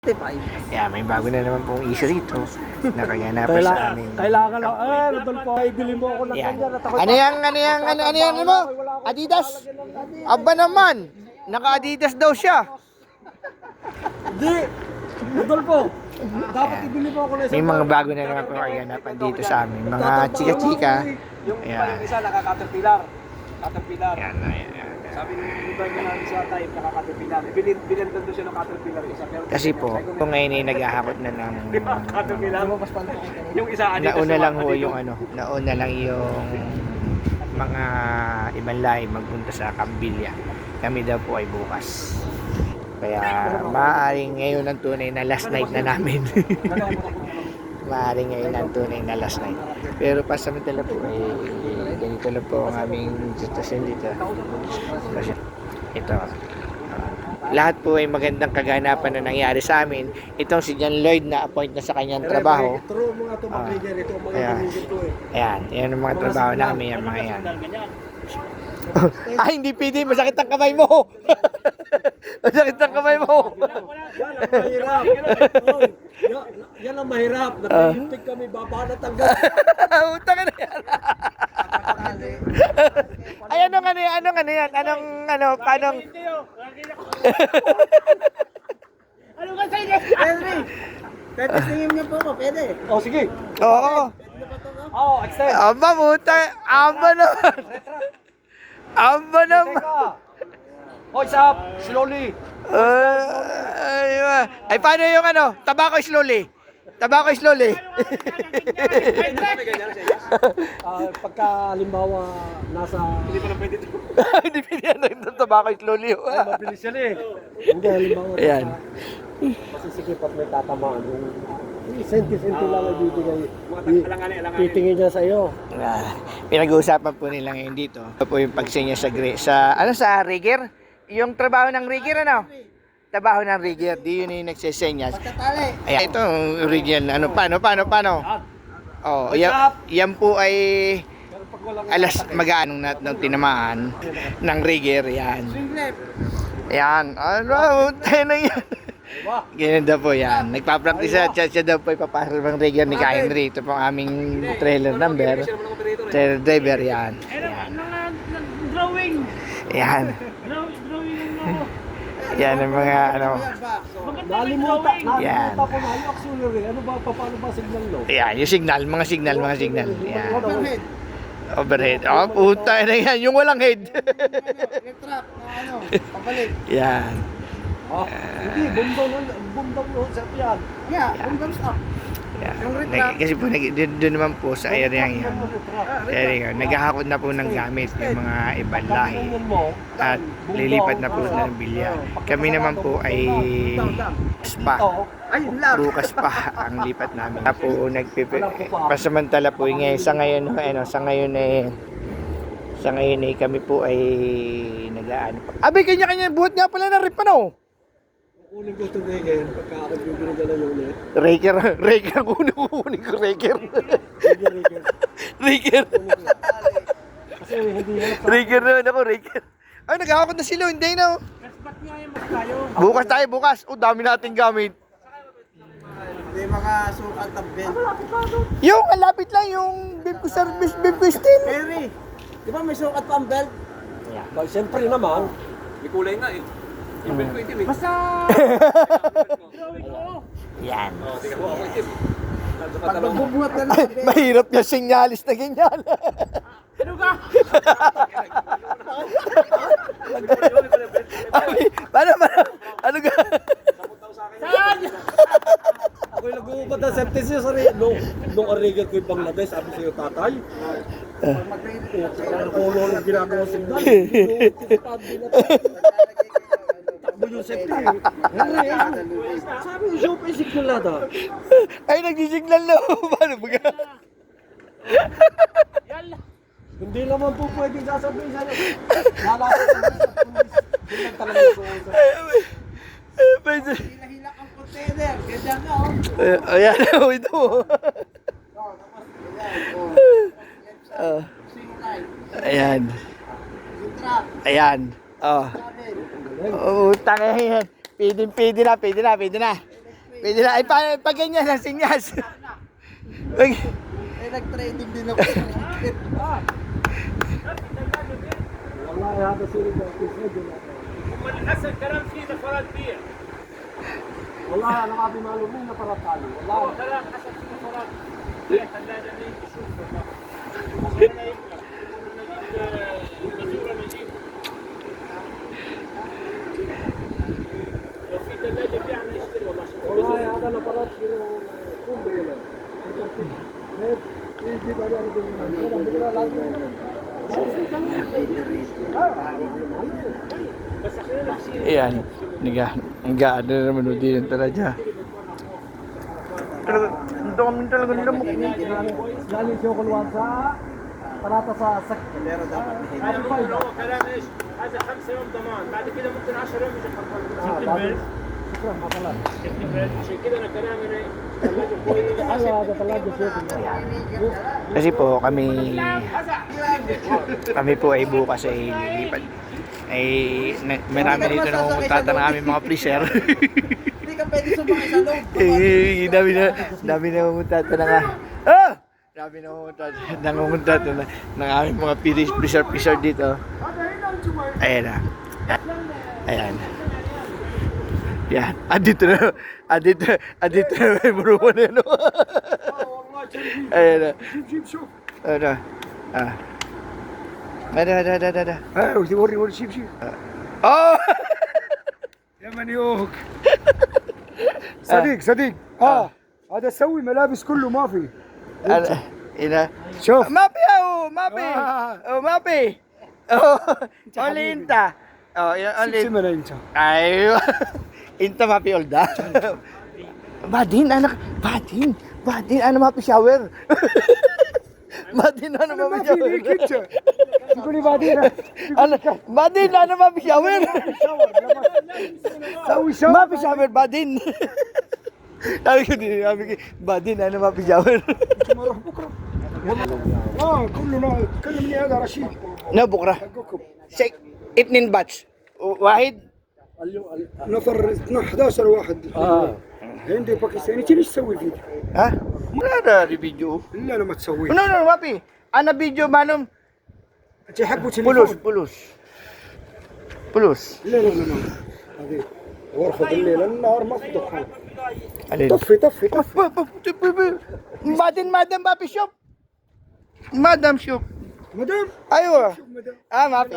Yeah, may bago na naman pong issue rito. Nakaganapan sa amin. Kailangan lang, Rodolfo, ay bili mo ako ng Yan. ganyan. At ako, Ano yan mo? Adidas? Aba naman, naka-Adidas daw siya. Hindi, Rodolfo, dapat ibili mo ako ng isang. May mga bago na naman pong kaganapan dito sa amin. Mga chika-chika. Yung Ayan. isa naka-caterpillar. Caterpillar. Ayan. Sabi ng iba niya namin sa time, naka-caterpillar. Bilan doon siya ng caterpillar isa. Kasi po, kung ngayon ay naghahakot na ng... Caterpillar. Yung isa, Nauna lang ho yung nauna lang yung mga ibang lahi magpunta sa Cambilya. Kami daw po ay bukas. Kaya maaaring ngayon ang tunay na last night na namin. Maaaring ngayon ang tunay na last night. Pero pasamantala po ay ganito na po ang aming sitwasyon dito. Kasi ito. Lahat po ay magandang kaganapan na nangyari sa amin. Itong si John Lloyd na appoint na sa kanyang trabaho. Turo mo nga ito, mag-leader ito. Ayan, yan ang mga trabaho namin, yan mga yan. Ay, hindi pwede, masakit ang kamay mo. Masakit ang kamay mo. Yan ang mahirap. Napihintig kami, baba na tanggal. Utang ka na yan. Ay, anong yan? Paanong? Ano ka sa'yo? Henry! Pwede singin niyo po ako, pwede. Oh, sige. Oo. Oh, extend. Aba, utang. Aba naman. Aba naman. Oh, stop. Slowly. Ay, paano yung Tabako slowly. Tabako slowly. Pagka halimbawa nasa... Hindi pa na pwede ito. Hindi pwede yung tabako slowly. Mabilis yan eh. Hindi, halimbawa. Ayan. Masisikip at may tatamaan. Yung senti-senti lang ay bibigay. Titingin niya sa iyo. Pinag-uusapan po nila ngayon dito. Ito po yung pagsinya sa sa rigger? Yung trabaho ng rigger, trabaho ng rigger, di yun yung nagsisenyas. Ayan, ito original, paano? Oh, yan po ay alas mag-aanong na tinamaan ng rigger, yan. Yan, tayo na yan. Ganyan daw po yan. Nagpa-practice siya daw po ipapasok ng rigger ni Ka Henry. Ito po ang aming trailer number. Trailer driver, yan. Drawing! Yan. Yan ang mga Nalimutan Yan. ko na yung auxiliary. Ano ba, paano ba signal no? Yan, yung signal, mga signal. Yan. Overhead. Oh, puta na yan. Yung walang head. Retract, pabalik. Yan. Hindi, bundong no, sa yan. Yeah, bundles up. Yan. Kasi po, doon naman po sa area yan. Naghahakot na po ng gamit yung mga ibang lahi. At lilipat na po ng bilya. Kami naman po ay spa. Bukas pa ang lipat namin. Po pasamantala po ngayon sa ngayon kami po ay nag-aano pa. Abay, kanya-kanya buhat nga pala na rip Kunin ko ito Raker, pagka ako bibili ka na yung net. Raker, kunin ko Raker. Kasi hindi yan. Raker naman ako, Raker. Ay, naghahakot na sila, hindi na. Ba't nga yung tayo? Bukas. Dami nating gamit. Hindi mga sukal tabbel. Yung, alapit lang yung beef ko service, beef ko steel. Henry, di ba may sukat pa ang belt? Ba, siyempre naman. May kulay nga eh. Yung belt ko itim eh. Basta! Drawing ko! Yan. Tingnan mo ako itim. Pag magbubuhat na lang. Mahirap yung sinyalis na ganyan. Ano ka? Paano? Ano ka? Saan? Ako'y nag-uubad ng safety siya sa rin. Nung arigal ko yung Bangladesh, sabi sa'yo, tatay. Kulo ng ginagawa signal. Takbo yung safety. Sabi yung show pa yung signal nata. Ay, nagsisignal na. Paano ba ka? Hindi naman po pwedeng sasabihin sa'yo. Lalaki ka sa pulis. Hindi lang talaga nag-uusap. Hila-hila ang container. Ganyan na oh. Ayan, ito. Ayan. Ayan. Oh. Tanga yan. Pwede na. Pwede na. Ay, pag ganyan lang, sinyas. Uy. Nag-trading din ako. والله هذا سوري في من الاسد كلام فيه نفرات فيه والله انا ما ابي معلومين نفرت علي هو والله كلام اسد فيه نفرات فيه ثلاجه دي شوف والله لو في ثلاجه فيها نشتري والله هذا نفرت في كل بيلا يجيب عليه Ayan. Nag-ano na naman din talaga. Talaga lamok. يعني شوف الواسعة ثلاثة سك Pero dapat هذا هو كلام ايش؟ هذا 5 يوم ضمان بعد كده ممكن 10 يوم يجي خلصان شكرا مثلا عشان كده انا كلامي ايه؟ ثلاجه كويسه ايوه هذا ثلاجة شيخ Kasi po kami po ay bukas ay lilipat. Ay marami dito na pumunta na aming mga freezer. Hindi ka pwede sumakay sa loob. Eh, dami na pumunta na nga. Ah! Dami na pumunta na ng aming mga freezer dito. Ayan na. Ayan. Yan. Andito na may muruan na ano. Ayan na. جيب شوف Ano. Ah. Da. وري شيب Oh! يا منيوك صديق هذا سوي ملابس كله ما في Ano? Ina. شوف Mapi mapi. Oh, mapi. Oh, only inta. Oh, yan only. سمنا انت Ay. Inta mapi olda. Badin anak, badin ano mapi shower. Badin ano انا mapi ما في shower. ليك انت تقول لي بعدين Ano, badin ano mapi shower. سوي شو Mapi shower badin. Sabi ko din, badin ano mapi shower. نروح بكره كلنا كلمني هذا رشيد No, bukra. حقكم Check. 2 batch. واحد. نفر 11 واحد عندي باكستاني ايش تسوي فيه؟ Ha? Wala na video. الا لما تسويه No, mapi. Ana video manum. انت حقه Pulos. تليفون لا هذه غرفة الليل النهار ما في دخان Alin? طفي Madam papi shop. Madam shop. مدام Aywa. مدام Mapi.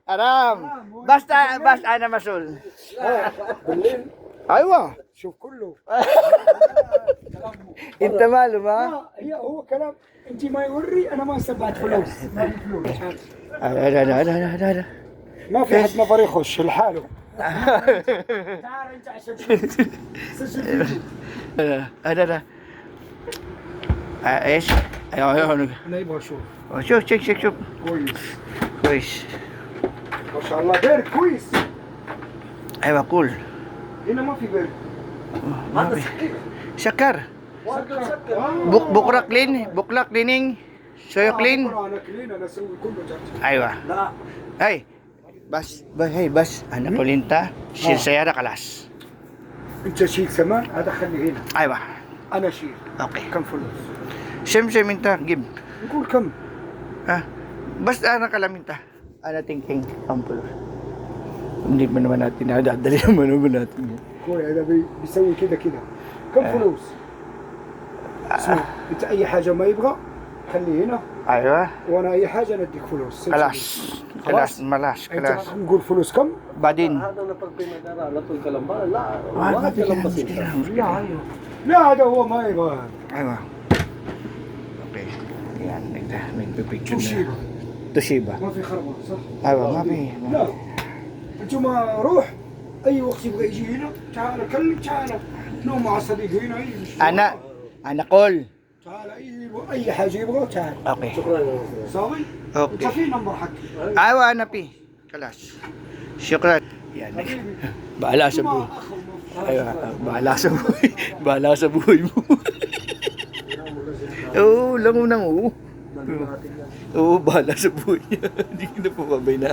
Haram. Basta ana masul. بالليل Aywa. شوف كله Inta malum ha? هي هو كلام انت ما يوري انا ما سبعت فلوس ما في فلوس Ada. ما في حد نفر يخش لحاله Ada. ايش؟ ايوه. انا يبغى اشوف شوف check. كويس كويس. ما شاء الله بيرد كويس ايوه cool. هنا ما في بيرد Mapi. Sakar. Bukra cleaning. Soyo clean. انا كلين انا اسوي كله جات Aywa. لا Hey. Bas. Anak ko linta. Silsayara kalas. انت شيل سمان هذا خليه هنا Aywa. انا شيل Okay. كم فلوس Same minta. Give. نقول كم Ha? Basta anak ka lang minta. Ana thinking. Ampulo. Hindi pa naman natin nadadali naman natin. كوي هذا بيسوي كذا كم فلوس اسمع انت اي حاجه ما يبغى خليه هنا Aywa. وانا اي حاجه نديك فلوس Kalas. Malas. انت Kalas. نقول فلوس كم Badin. هذا انا بالبينادار الكلام لا ما في كلام. لا هذا هو ما يبغى Aywa. Okay. Yan. Nagpipicture توشيبا na. Toshiba. ما في خربان صح؟ Aywa. Mapi. لا انتم روح اي وقت يبغى يجي هنا تعال كلم تعال نوم مع صديق هنا Ana call. تعال اي حاجه يبغى تعال Okay. صافي Okay. انت في نمبر حقي Aywa, Napi. Kalas. Syukran. Yan. Bahala sa buhay. Aywa, bahala sa buhay mo. Oo, lango nang oo. Oo, bahala sa buhay niya. Hindi ko na pumabay na.